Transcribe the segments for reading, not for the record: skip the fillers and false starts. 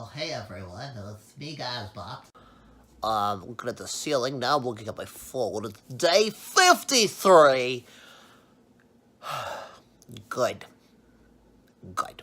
Oh, hey everyone, it's me, Gazbot. Looking at the ceiling, now I'm looking at my phone. It's day 53! Good. Good.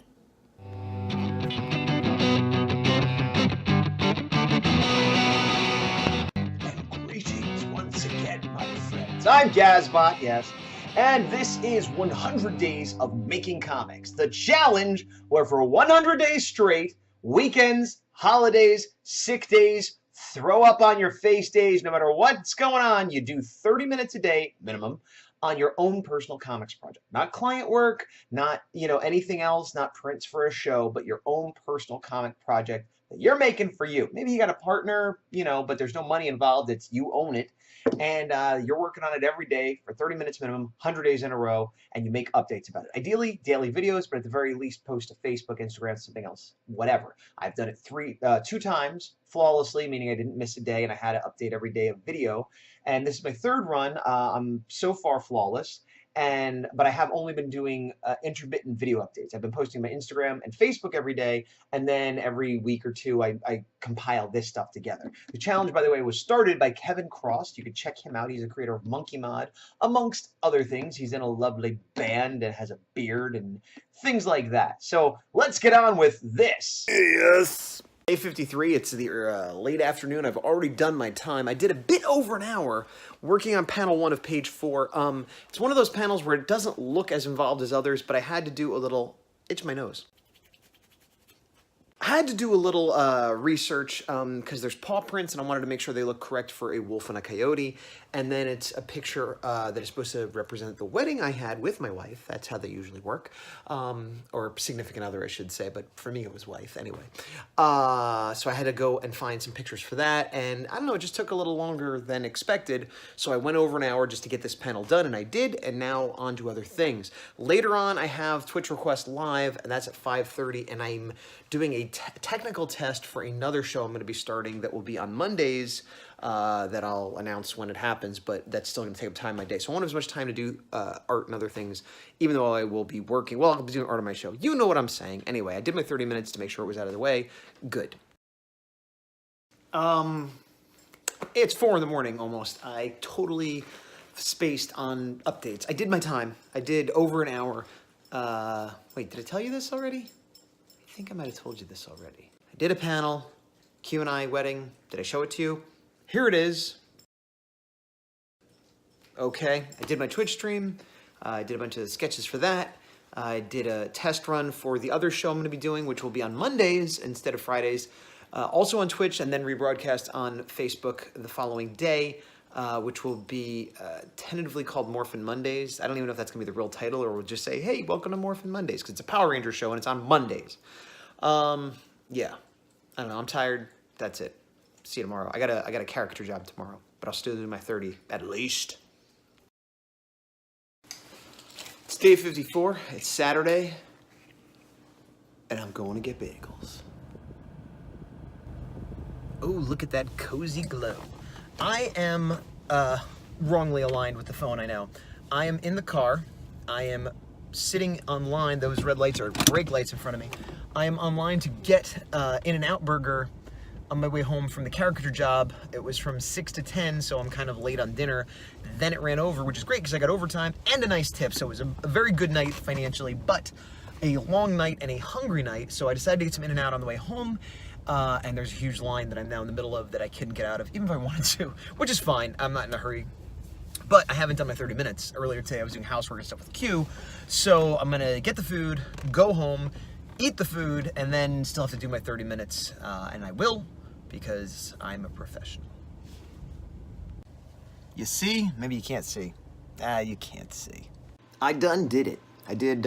And greetings once again, my friends. I'm Gazbot, yes, and this is 100 Days of Making Comics, the challenge where for 100 days straight, weekends, holidays, sick days, throw up on your face days, no matter what's going on, you do 30 minutes a day minimum on your own personal comics project. Not client work, not, anything else, not prints for a show, but your own personal comic project that you're making for you. Maybe you got a partner, but there's no money involved. It's you own it. And you're working on it every day for 30 minutes minimum, 100 days in a row, and you make updates about it. Ideally, daily videos, but at the very least, post to Facebook, Instagram, something else, whatever. I've done it two times flawlessly, meaning I didn't miss a day, and I had to update every day of video. And this is my third run. I'm so far flawless. But I have only been doing intermittent video updates. I've been posting my Instagram and Facebook every day, and then every week or two I compile this stuff together. The challenge, by the way, was started by Kevin Cross. You can check him out. He's a creator of Monkey Mod, amongst other things. He's in a lovely band and has a beard and things like that. So let's get on with this. Yes. Day 53, it's the late afternoon. I've already done my time. I did a bit over an hour working on panel 1 of page 4. It's one of those panels where it doesn't look as involved as others, but I had to do a little... itch my nose. I had to do a little research because there's paw prints and I wanted to make sure they look correct for a wolf and a coyote. And then it's a picture that is supposed to represent the wedding I had with my wife. That's how they usually work. Or significant other, I should say. But for me, it was wife anyway. So I had to go and find some pictures for that. And I don't know, it just took a little longer than expected. So I went over an hour just to get this panel done. And I did. And now on to other things. Later on, I have Twitch Request Live. And that's at 5:30. And I'm doing a technical test for another show I'm going to be starting that will be on Mondays that I'll announce when it happens, but that's still going to take up time in my day. So I won't have as much time to do art and other things, even though I will be working. Well, I'll be doing art on my show. You know what I'm saying. Anyway, I did my 30 minutes to make sure it was out of the way. Good. It's 4 in the morning almost. I totally spaced on updates. I did my time. I did over an hour. Wait, did I tell you this already? I think I might have told you this already. I did a panel, Q&I wedding. Did I show it to you? Here it is. Okay, I did my Twitch stream. I did a bunch of sketches for that. I did a test run for the other show I'm going to be doing, which will be on Mondays instead of Fridays. Also on Twitch, and then rebroadcast on Facebook the following day, which will be tentatively called Morphin Mondays. I don't even know if that's going to be the real title, or we'll just say, hey, welcome to Morphin Mondays, because it's a Power Ranger show, and it's on Mondays. Yeah. I don't know. I'm tired. That's it. See you tomorrow. I got a caricature job tomorrow, but I'll still do my 30 at least. It's day 54. It's Saturday, and I'm going to get bagels. Oh, look at that cozy glow. I am wrongly aligned with the phone, I know. I am in the car. I am sitting online. Those red lights are brake lights in front of me. I am online to get In-N-Out Burger on my way home from the caricature job. It was from 6 to 10, so I'm kind of late on dinner. Then it ran over, which is great because I got overtime and a nice tip, so it was a very good night financially, but a long night and a hungry night, so I decided to get some In-N-Out on the way home. And there's a huge line that I'm now in the middle of that I couldn't get out of, even if I wanted to, which is fine. I'm not in a hurry. But I haven't done my 30 minutes. Earlier today, I was doing housework and stuff with Q. So I'm going to get the food, go home, eat the food, and then still have to do my 30 minutes. And I will, because I'm a professional. You see? Maybe you can't see. You can't see. I done did it. I did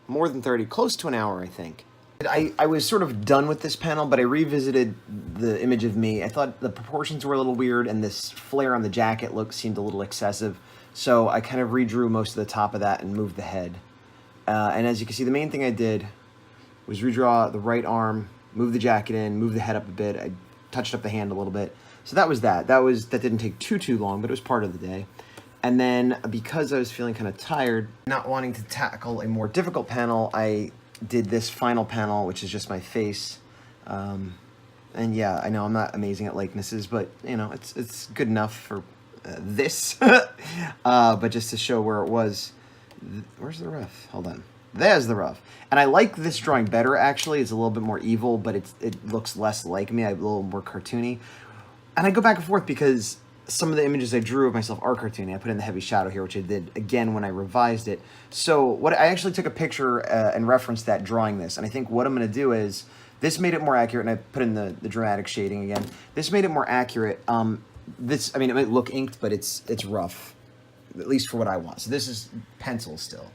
more than 30, close to an hour, I think. I was sort of done with this panel, but I revisited the image of me. I thought the proportions were a little weird, and this flare on the jacket seemed a little excessive. So I kind of redrew most of the top of that and moved the head. And as you can see, the main thing I did was redraw the right arm, move the jacket in, move the head up a bit. I touched up the hand a little bit. So that was that. That didn't take too long, but it was part of the day. And then because I was feeling kind of tired, not wanting to tackle a more difficult panel, I did this final panel, which is just my face. And yeah, I know I'm not amazing at likenesses, but you know, it's good enough for this. But just to show where it was, where's the rough? Hold on. There's the rough. And I like this drawing better, actually. It's a little bit more evil, but it looks less like me. I'm a little more cartoony. And I go back and forth because some of the images I drew of myself are cartoony. I put in the heavy shadow here, which I did again when I revised it. So what I actually took a picture and referenced that drawing this. And I think what I'm going to do is, this made it more accurate, and I put in the dramatic shading again. This made it more accurate. I mean, it might look inked, but it's rough, at least for what I want. So this is pencil still.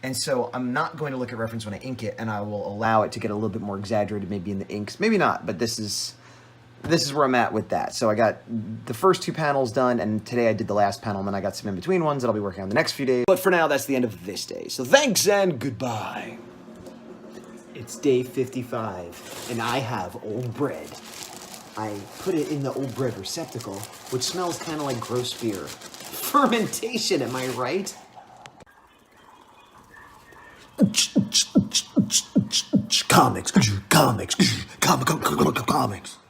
And so I'm not going to look at reference when I ink it, and I will allow it to get a little bit more exaggerated maybe in the inks. Maybe not, but this is where I'm at with that. So I got the first 2 panels done, and today I did the last panel, and then I got some in-between ones that I'll be working on the next few days. But for now, that's the end of this day. So thanks and goodbye. It's day 55, and I have old bread. I put it in the old bread receptacle, which smells kind of like gross beer. Fermentation, am I right? Comics.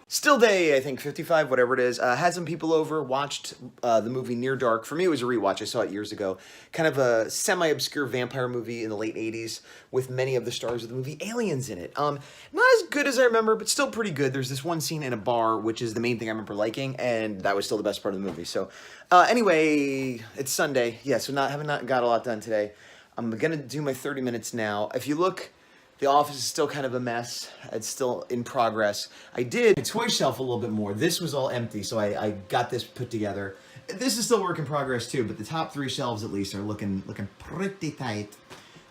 Still day, I think, 55, whatever it is. Had some people over, watched the movie Near Dark. For me, it was a rewatch. I saw it years ago. Kind of a semi-obscure vampire movie in the late 80s with many of the stars of the movie aliens in it. Not as good as I remember, but still pretty good. There's this one scene in a bar, which is the main thing I remember liking, and that was still the best part of the movie. So anyway, it's Sunday. Yeah, so having not got a lot done today. I'm going to do my 30 minutes now. If you look, the office is still kind of a mess. It's still in progress. I did my toy shelf a little bit more. This was all empty, so I got this put together. This is still work in progress too, but the top 3 shelves at least are looking pretty tight.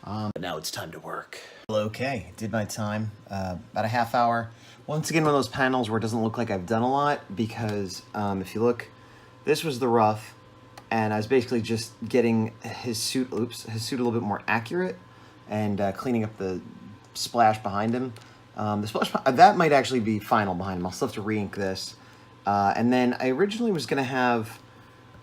But now it's time to work. Okay, did my time, about a half hour. Once again, one of those panels where it doesn't look like I've done a lot because if you look, this was the rough, and I was basically just getting his suit a little bit more accurate and cleaning up the splash behind him. The splash that might actually be final behind him. I'll still have to re-ink this. And then I originally was going to have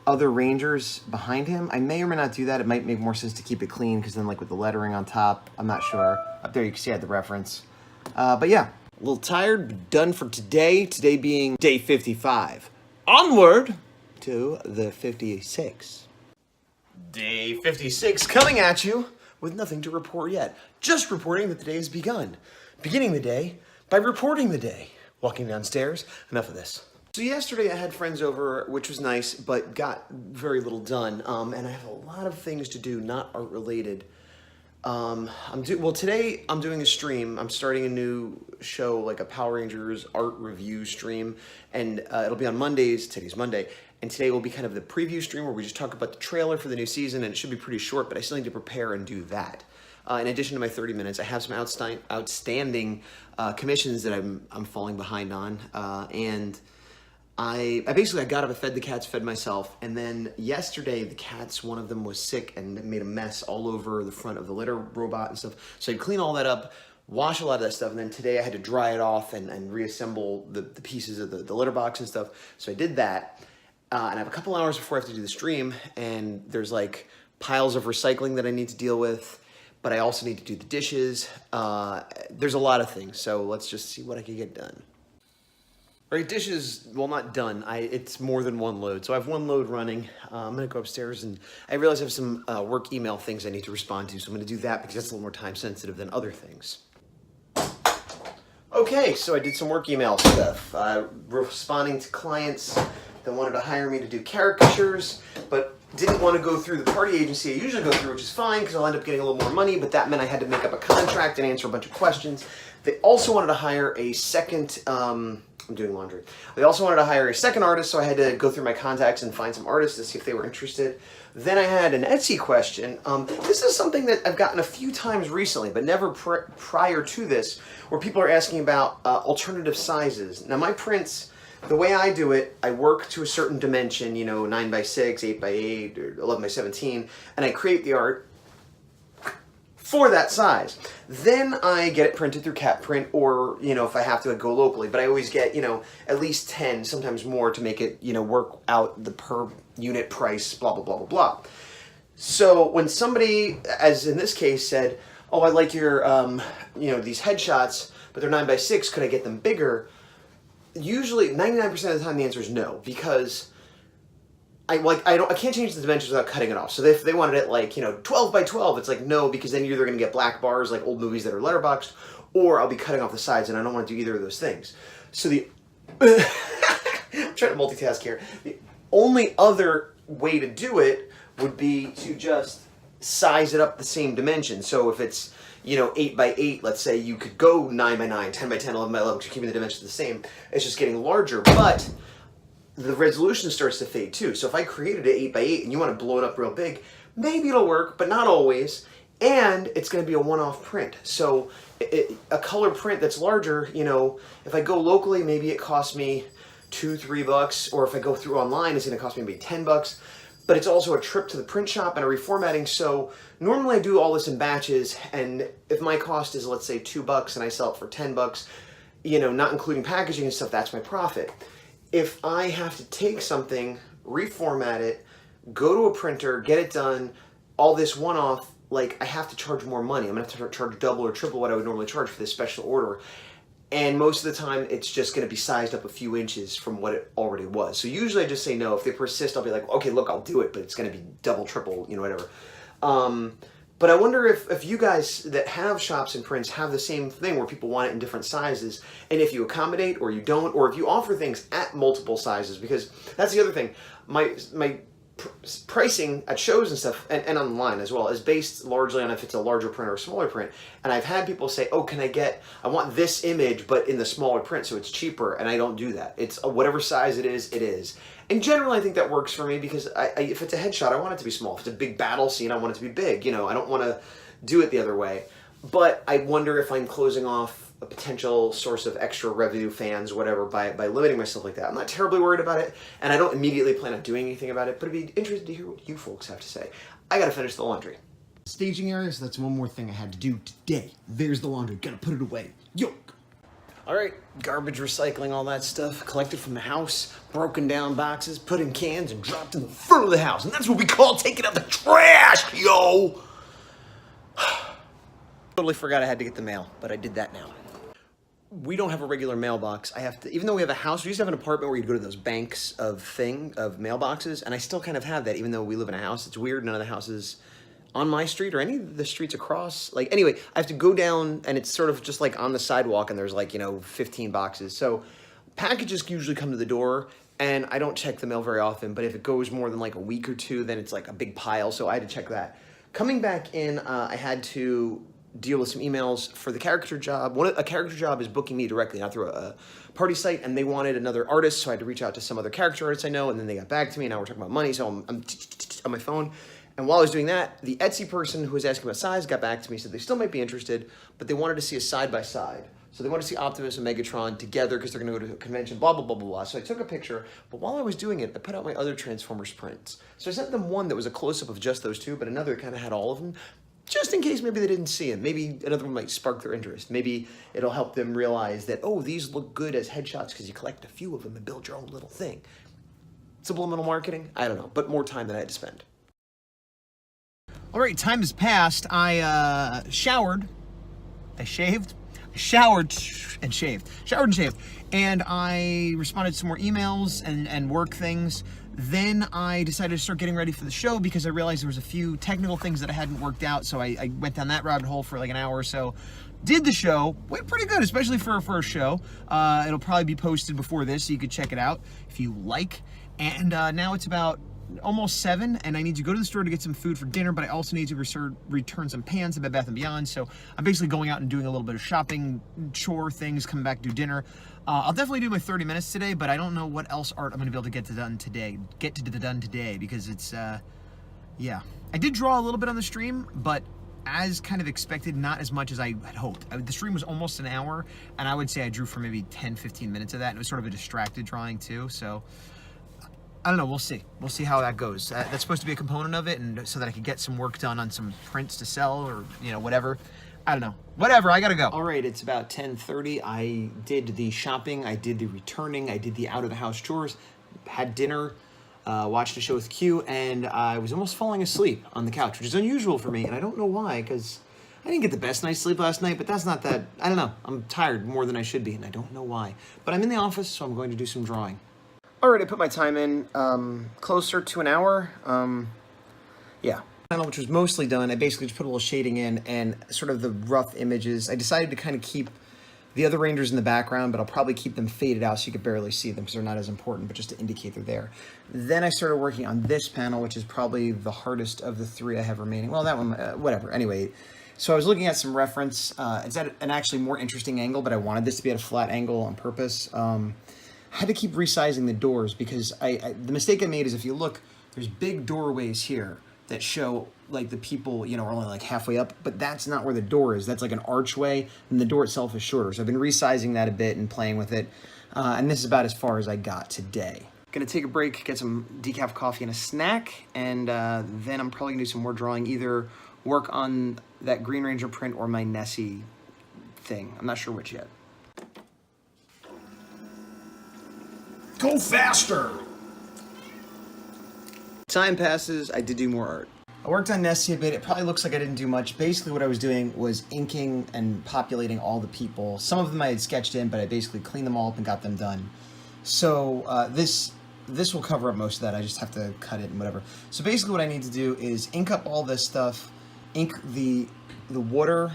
other Rangers behind him. I may or may not do that. It might make more sense to keep it clean because then like with the lettering on top, I'm not sure. Up there you can see I had the reference. But yeah, a little tired, but done for today. Today being day 55. Onward to the 56. Day 56 coming at you with nothing to report yet. Just reporting that the day has begun. Beginning the day by reporting the day. Walking downstairs, enough of this. So yesterday I had friends over, which was nice, but got very little done. And I have a lot of things to do, not art related. Today I'm doing a stream. I'm starting a new show, like a Power Rangers art review stream, and it'll be on Mondays. Today's Monday, and today will be kind of the preview stream where we just talk about the trailer for the new season, and it should be pretty short, but I still need to prepare and do that. In addition to my 30 minutes, I have some outstanding commissions that I'm falling behind on, and I basically got up, I fed the cats, fed myself, and then yesterday the cats, one of them was sick and made a mess all over the front of the litter robot and stuff. So I clean all that up, wash a lot of that stuff, and then today I had to dry it off and reassemble the pieces of the litter box and stuff. So I did that, and I have a couple hours before I have to do the stream, and there's like piles of recycling that I need to deal with, but I also need to do the dishes. There's a lot of things, so let's just see what I can get done. Right, dishes, well, not done. It's more than one load. So I have one load running. I'm going to go upstairs, and I realize I have some work email things I need to respond to, so I'm going to do that because that's a little more time sensitive than other things. Okay, so I did some work email stuff. Responding to clients that wanted to hire me to do caricatures, but didn't want to go through the party agency I usually go through, which is fine because I'll end up getting a little more money, but that meant I had to make up a contract and answer a bunch of questions. They also wanted to hire a second... I'm doing laundry. They also wanted to hire a second artist, so I had to go through my contacts and find some artists to see if they were interested. Then I had an Etsy question. This is something that I've gotten a few times recently, but never prior to this, where people are asking about alternative sizes. Now my prints, the way I do it, I work to a certain dimension, 9x6, 8x8, or 11x17, and I create the art for that size. Then I get it printed through Cat Print, or, if I have to, I go locally. But I always get, at least 10, sometimes more, to make it, work out the per unit price, blah, blah, blah, blah, blah. So when somebody, as in this case, said, oh, I like your, these headshots, but they're 9x6. Could I get them bigger? Usually, 99% of the time, the answer is no, because I can't change the dimensions without cutting it off. So if they wanted it like 12x12, it's like no, because then you're either going to get black bars like old movies that are letterboxed, or I'll be cutting off the sides, and I don't want to do either of those things. So I'm trying to multitask here. The only other way to do it would be to just size it up the same dimension. So if it's 8x8, let's say, you could go 9x9, 10x10, 11x11, because you're keeping the dimensions the same. It's just getting larger, but the resolution starts to fade too. So if I created an 8x8 and you want to blow it up real big, maybe it'll work, but not always. And it's going to be a one-off print. So a color print that's larger, if I go locally, maybe it costs me $2-3, or if I go through online, it's going to cost me maybe $10. But it's also a trip to the print shop and a reformatting. So normally I do all this in batches, and if my cost is, let's say, $2 and I sell it for $10, not including packaging and stuff, that's my profit. If I have to take something, reformat it, go to a printer, get it done, all this one-off, I have to charge more money. I'm gonna have to charge double or triple what I would normally charge for this special order. And most of the time, it's just going to be sized up a few inches from what it already was. So usually I just say no. If they persist, I'll be like, okay, look, I'll do it, but it's going to be double, triple, whatever. But I wonder if you guys that have shops and prints have the same thing where people want it in different sizes, and if you accommodate or you don't, or if you offer things at multiple sizes, because that's the other thing. My pricing at shows and stuff, and online as well, is based largely on if it's a larger print or a smaller print. And I've had people say, oh, I want this image, but in the smaller print, so it's cheaper, and I don't do that. It's whatever size it is, it is. And generally, I think that works for me, because if it's a headshot, I want it to be small. If it's a big battle scene, I want it to be big. I don't want to do it the other way. But I wonder if I'm closing off a potential source of extra revenue, fans, whatever, by limiting myself like that. I'm not terribly worried about it, and I don't immediately plan on doing anything about it, but it'd be interesting to hear what you folks have to say. I gotta finish the laundry. Staging area, so that's one more thing I had to do today. There's the laundry, gotta put it away. Yo! Alright, garbage recycling, all that stuff, collected from the house, broken down boxes, put in cans, and dropped in the front of the house, and that's what we call taking out the trash, yo! Totally forgot I had to get the mail, but I did that now. We don't have a regular mailbox. I have to, even though we have a house, we used to have an apartment where you'd go to those banks of mailboxes, and I still kind of have that, even though we live in a house. It's weird, none of the houses on my street or any of the streets across, anyway, I have to go down, and it's sort of just on the sidewalk, and there's 15 boxes. So packages usually come to the door, and I don't check the mail very often, but if it goes more than a week or two, then it's a big pile, so I had to check that. Coming back in, I had to deal with some emails for the caricature job. A caricature job is booking me directly, not through a party site, and they wanted another artist, so I had to reach out to some other caricature artists I know, and then they got back to me, and now we're talking about money, so I'm on my phone. And while I was doing that, the Etsy person who was asking about size got back to me, said they still might be interested, but they wanted to see a side-by-side. So they wanted to see Optimus and Megatron together because they're going to go to a convention, blah, blah, blah, blah, blah. So I took a picture, but while I was doing it, I put out my other Transformers prints. So I sent them one that was a close-up of just those two, but another kind of had all of them, just in case maybe they didn't see them. Maybe another one might spark their interest. Maybe it'll help them realize that, oh, these look good as headshots because you collect a few of them and build your own little thing. Subliminal marketing? I don't know, but more time than I had to spend. All right, time has passed. I showered. I shaved. Showered and shaved. And I responded to some more emails and work things. Then I decided to start getting ready for the show because I realized there was a few technical things that I hadn't worked out. So I went down that rabbit hole for an hour or so. Did the show. Went pretty good, especially for a show. It'll probably be posted before this, so you could check it out if you like. And now it's about almost 7, and I need to go to the store to get some food for dinner, but I also need to return some pans at Bed Bath & Beyond, so I'm basically going out and doing a little bit of shopping, chore things, coming back to do dinner. I'll definitely do my 30 minutes today, but I don't know what else art I'm going to be able to get done today, because it's, yeah. I did draw a little bit on the stream, but as kind of expected, not as much as I had hoped. The stream was almost an hour, and I would say I drew for maybe 10-15 minutes of that, and it was sort of a distracted drawing too, so I don't know, we'll see. We'll see how that goes. That's supposed to be a component of it, and so that I could get some work done on some prints to sell, or, whatever. I don't know. Whatever, I gotta go. All right, it's about 10:30. I did the shopping, I did the returning, I did the out-of-the-house chores, had dinner, watched a show with Q, and I was almost falling asleep on the couch, which is unusual for me, and I don't know why, because I didn't get the best night's sleep last night, but that's not that, I don't know. I'm tired more than I should be, and I don't know why. But I'm in the office, so I'm going to do some drawing. All right, I put my time in, closer to an hour. Yeah. Which was mostly done. I basically just put a little shading in and sort of the rough images. I decided to kind of keep the other rangers in the background, but I'll probably keep them faded out so you could barely see them because they're not as important, but just to indicate they're there. Then I started working on this panel, which is probably the hardest of the three I have remaining. Well, that one, whatever. Anyway, so I was looking at some reference. It's at an actually more interesting angle, but I wanted this to be at a flat angle on purpose. I had to keep resizing the doors because the mistake I made is if you look, there's big doorways here that show like the people, you know, are only like halfway up, but that's not where the door is. That's like an archway, and the door itself is shorter. So I've been resizing that a bit and playing with it, and this is about as far as I got today. Gonna take a break, get some decaf coffee and a snack, and then I'm probably gonna do some more drawing, either work on that Green Ranger print or my Nessie thing. I'm not sure which yet. Go faster! Time passes, I did do more art. I worked on Nessie a bit. It probably looks like I didn't do much. Basically what I was doing was inking and populating all the people. Some of them I had sketched in, but I basically cleaned them all up and got them done. So this will cover up most of that. I just have to cut it and whatever. So basically what I need to do is ink up all this stuff, ink the water,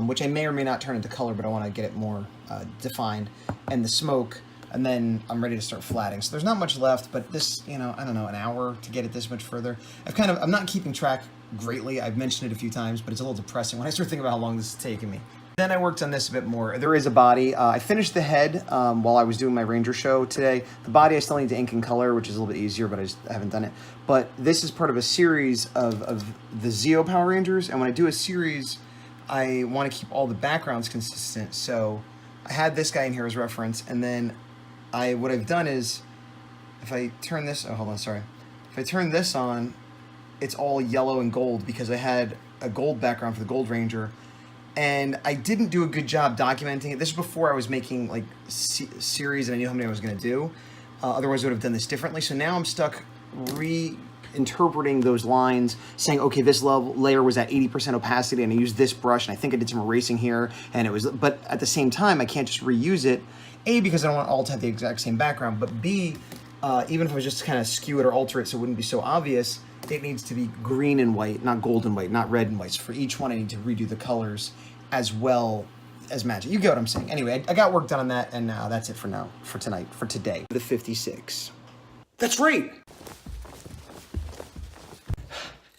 which I may or may not turn into color, but I want to get it more defined, and the smoke. And then I'm ready to start flatting. So there's not much left, but this, you know, I don't know, an hour to get it this much further. I'm not keeping track greatly. I've mentioned it a few times, but it's a little depressing when I start thinking about how long this is taking me. Then I worked on this a bit more. There is a body. I finished the head while I was doing my Ranger show today. The body I still need to ink in color, which is a little bit easier, but I haven't done it. But this is part of a series of the Zeo Power Rangers, and when I do a series, I want to keep all the backgrounds consistent. So I had this guy in here as reference, and then what I've done is, if I turn this, oh, hold on, sorry. If I turn this on, it's all yellow and gold because I had a gold background for the Gold Ranger, and I didn't do a good job documenting it. This was before I was making like series and I knew how many I was going to do. Otherwise I would have done this differently. So now I'm stuck reinterpreting those lines, saying, okay, this layer was at 80% opacity and I used this brush and I think I did some erasing here, and it was, but at the same time, I can't just reuse it. A, because I don't want all to have the exact same background, but B, even if I was just kind of skew it or alter it so it wouldn't be so obvious, it needs to be green and white, not gold and white, not red and white. So for each one, I need to redo the colors as well as match it. You get what I'm saying. Anyway, I got work done on that, and that's it for now, for tonight, for today. The 56. That's right!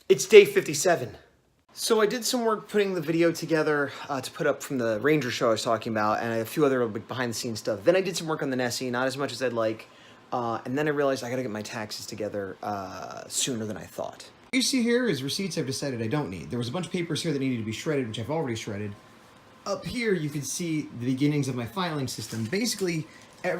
It's day 57. So I did some work putting the video together to put up from the Ranger show I was talking about, and a few other behind-the-scenes stuff. Then I did some work on the Nessie, not as much as I'd like, and then I realized I gotta get my taxes together sooner than I thought. What you see here is receipts I've decided I don't need. There was a bunch of papers here that needed to be shredded, which I've already shredded. Up here, you can see the beginnings of my filing system. Basically,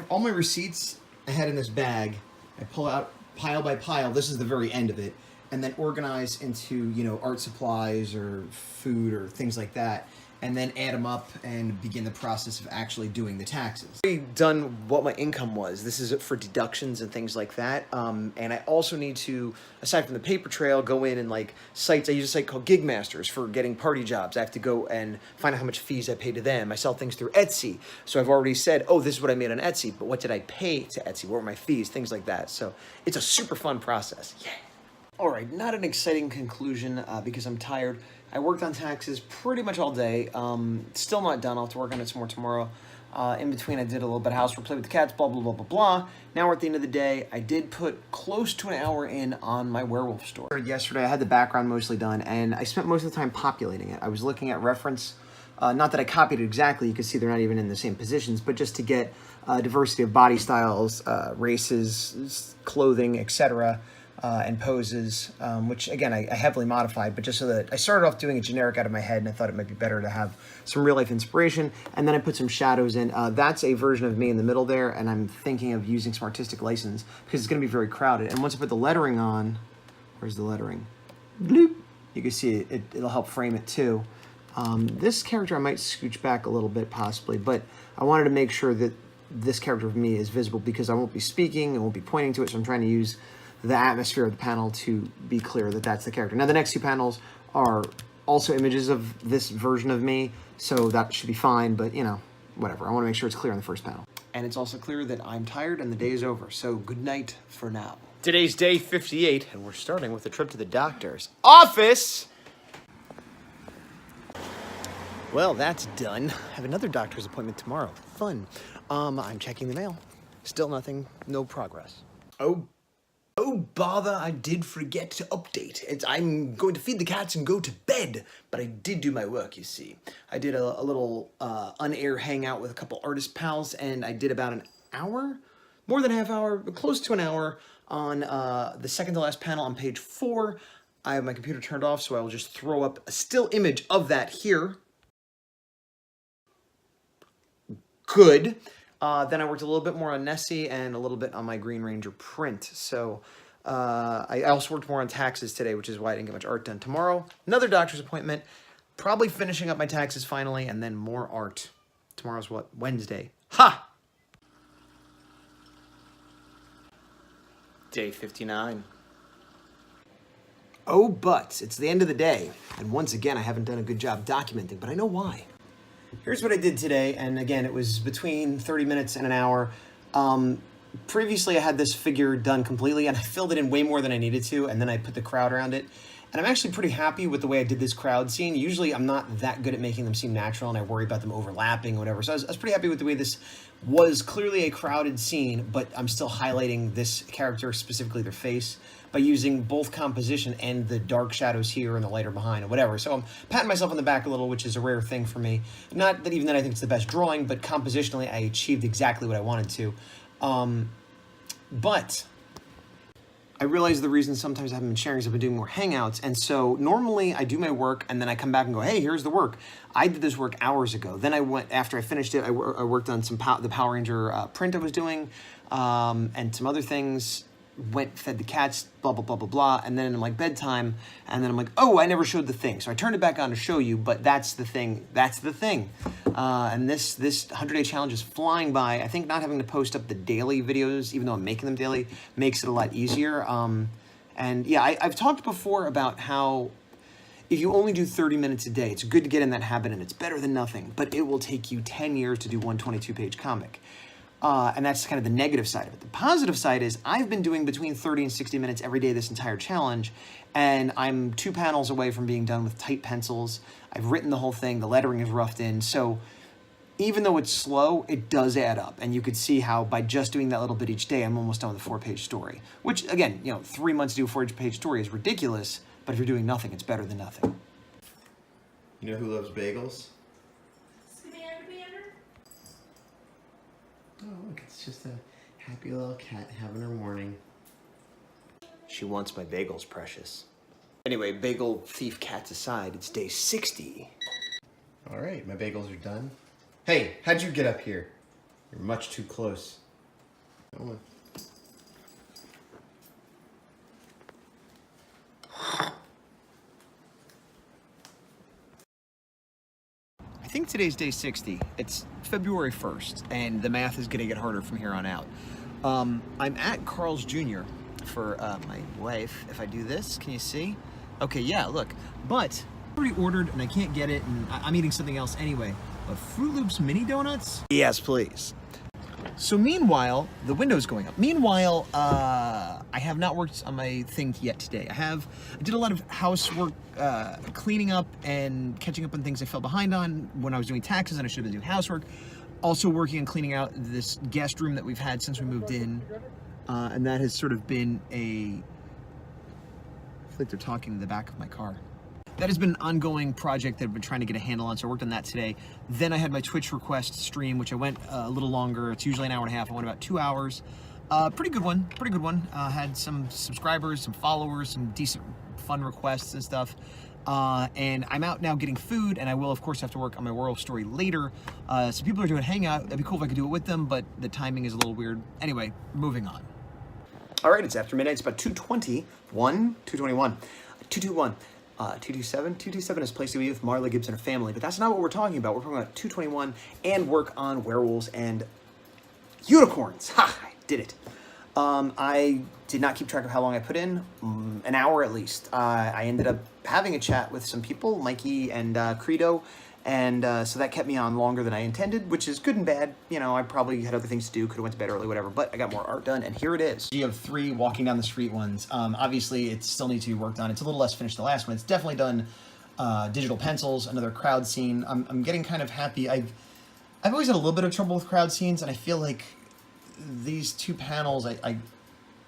all my receipts I had in this bag. I pull out pile by pile. This is the very end of it. And then organize into, you know, art supplies or food or things like that, and then add them up and begin the process of actually doing the taxes. I've already done what my income was. This is for deductions and things like that. And I also need to, aside from the paper trail, go in and like sites. I use a site called Gigmasters for getting party jobs. I have to go and find out how much fees I pay to them. I sell things through Etsy. So I've already said, oh, this is what I made on Etsy, but what did I pay to Etsy? What were my fees? Things like that. So it's a super fun process. Yeah. All right, not an exciting conclusion because I'm tired. I worked on taxes pretty much all day. Still not done. I'll have to work on it some more tomorrow. In between, I did a little bit of housework, play with the cats, blah, blah, blah, blah, blah. Now we're at the end of the day. I did put close to an hour in on my werewolf story. Yesterday, I had the background mostly done, and I spent most of the time populating it. I was looking at reference, not that I copied it exactly. You can see they're not even in the same positions, but just to get diversity of body styles, races, clothing, etc., and poses, which again I heavily modified, but just so that I started off doing a generic out of my head, and I thought it might be better to have some real life inspiration, and then I put some shadows in. That's a version of me in the middle there, and I'm thinking of using some artistic license because it's going to be very crowded. And once I put the lettering on, where's the lettering? Bloop. You can see it'll help frame it too. This character I might scooch back a little bit possibly, but I wanted to make sure that this character of me is visible because I won't be speaking, I won't be pointing to it, so I'm trying to use the atmosphere of the panel to be clear that that's the character. Now the next two panels are also images of this version of me, so that should be fine, but you know, whatever. I want to make sure it's clear on the first panel. And it's also clear that I'm tired and the day is over, so good night for now. Today's day 58, and we're starting with a trip to the doctor's office. Well, that's done. I have another doctor's appointment tomorrow. Fun. I'm checking the mail. Still nothing, no progress. Oh bother, I did forget to update. I'm going to feed the cats and go to bed, but I did do my work, you see. I did a little on-air hangout with a couple artist pals, and I did about an hour, more than a half hour, but close to an hour on the second to last panel on page 4. I have my computer turned off, so I will just throw up a still image of that here. Good. Then I worked a little bit more on Nessie and a little bit on my Green Ranger print. So I also worked more on taxes today, which is why I didn't get much art done. Tomorrow, another doctor's appointment, probably finishing up my taxes finally, and then more art. Tomorrow's what? Wednesday. Ha! Day 59. Oh, but it's the end of the day. And once again, I haven't done a good job documenting, but I know why. Here's what I did today, and again, it was between 30 minutes and an hour. Previously, I had this figure done completely, and I filled it in way more than I needed to, and then I put the crowd around it. And I'm actually pretty happy with the way I did this crowd scene. Usually, I'm not that good at making them seem natural, and I worry about them overlapping or whatever. So I was pretty happy with the way this was clearly a crowded scene, but I'm still highlighting this character, specifically their face, by using both composition and the dark shadows here and the lighter behind and whatever. So I'm patting myself on the back a little, which is a rare thing for me. Not that even that I think it's the best drawing, but compositionally I achieved exactly what I wanted to. But I realize the reason sometimes I haven't been sharing is I've been doing more hangouts, and so normally I do my work and then I come back and go, hey, here's the work. I did this work hours ago. Then I went, after I finished it, I worked on some the Power Ranger print I was doing, and some other things. Fed the cats, blah, blah, blah, blah, blah, and then I'm like bedtime, and then I'm like, oh, I never showed the thing. So I turned it back on to show you, but that's the thing. That's the thing. And this 100-day challenge is flying by. I think not having to post up the daily videos, even though I'm making them daily, makes it a lot easier. And yeah, I've talked before about how if you only do 30 minutes a day, it's good to get in that habit, and it's better than nothing, but it will take you 10 years to do one 22-page comic. And that's kind of the negative side of it. The positive side is I've been doing between 30 and 60 minutes every day this entire challenge, and I'm 2 panels away from being done with tight pencils. I've written the whole thing. The lettering is roughed in. So even though it's slow, it does add up. And you could see how by just doing that little bit each day, I'm almost done with a 4-page story. Which, again, 3 months to do a 4-page story is ridiculous, but if you're doing nothing, it's better than nothing. You know who loves bagels? Oh, look, it's just a happy little cat having her morning. She wants my bagels, precious. Anyway, bagel thief cats aside, it's day 60. All right, my bagels are done. Hey, how'd you get up here? You're much too close. Come on. I think today's day 60. It's February 1st, and the math is going to get harder from here on out. I'm at Carl's Jr. for my wife. If I do this, can you see? Okay, yeah, look. But I already ordered, and I can't get it, and I'm eating something else anyway. But Fruit Loops mini donuts? Yes, please. So meanwhile, the window's going up. Meanwhile, I have not worked on my thing yet today. I did a lot of housework, cleaning up and catching up on things I fell behind on when I was doing taxes and I should have been doing housework. Also working on cleaning out this guest room that we've had since we moved in. And that has sort of been I feel like they're talking in the back of my car. That has been an ongoing project that I've been trying to get a handle on, so I worked on that today. Then I had my Twitch request stream, which I went a little longer. It's usually an hour and a half. I went about 2 hours. Pretty good one, pretty good one. Had some subscribers, some followers, some decent fun requests and stuff. And I'm out now getting food, and I will, of course, have to work on my werewolf story later. So people are doing Hangout. That'd be cool if I could do it with them, but the timing is a little weird. Anyway, moving on. All right, it's after midnight. It's about 221. 227. 227 is a place to be with Marla Gibbs and her family, but that's not what we're talking about. We're talking about 221 and work on Werewolves and Unicorns. Ha! I did it. I did not keep track of how long I put in, an hour at least. I ended up having a chat with some people, Mikey and Credo, and so that kept me on longer than I intended, which is good and bad. You know, I probably had other things to do, could have went to bed early, whatever, but I got more art done, and here it is. You have 3 walking down the street ones. Obviously, it still needs to be worked on. It's a little less finished than the last one. It's definitely done digital pencils, another crowd scene. I'm getting kind of happy. I've always had a little bit of trouble with crowd scenes, and I feel like these 2 panels, I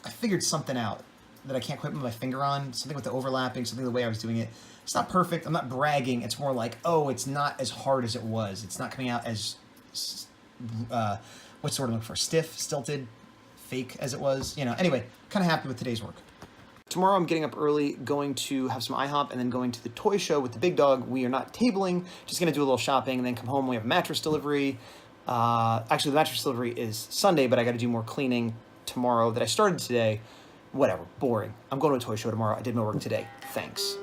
figured something out that I can't quite put my finger on. Something with the overlapping, something the way I was doing it. It's not perfect. I'm not bragging. It's more like, oh, it's not as hard as it was. It's not coming out as, what's the word I'm looking for? Stiff, stilted, fake as it was. You know, anyway, kind of happy with today's work. Tomorrow I'm getting up early, going to have some IHOP, and then going to the toy show with the big dog. We are not tabling, just going to do a little shopping, and then come home. We have a mattress delivery. Actually, the mattress delivery is Sunday, but I got to do more cleaning tomorrow that I started today. Whatever, boring. I'm going to a toy show tomorrow. I did my work today. Thanks.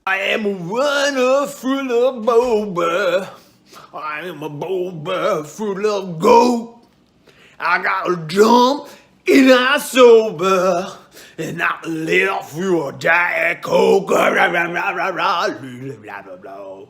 I am a runner full of boba. I am a boba full of gold. I gotta jump and I sober. And I live through a Diet Coke. Blah, blah, blah, blah, blah, blah, blah, blah.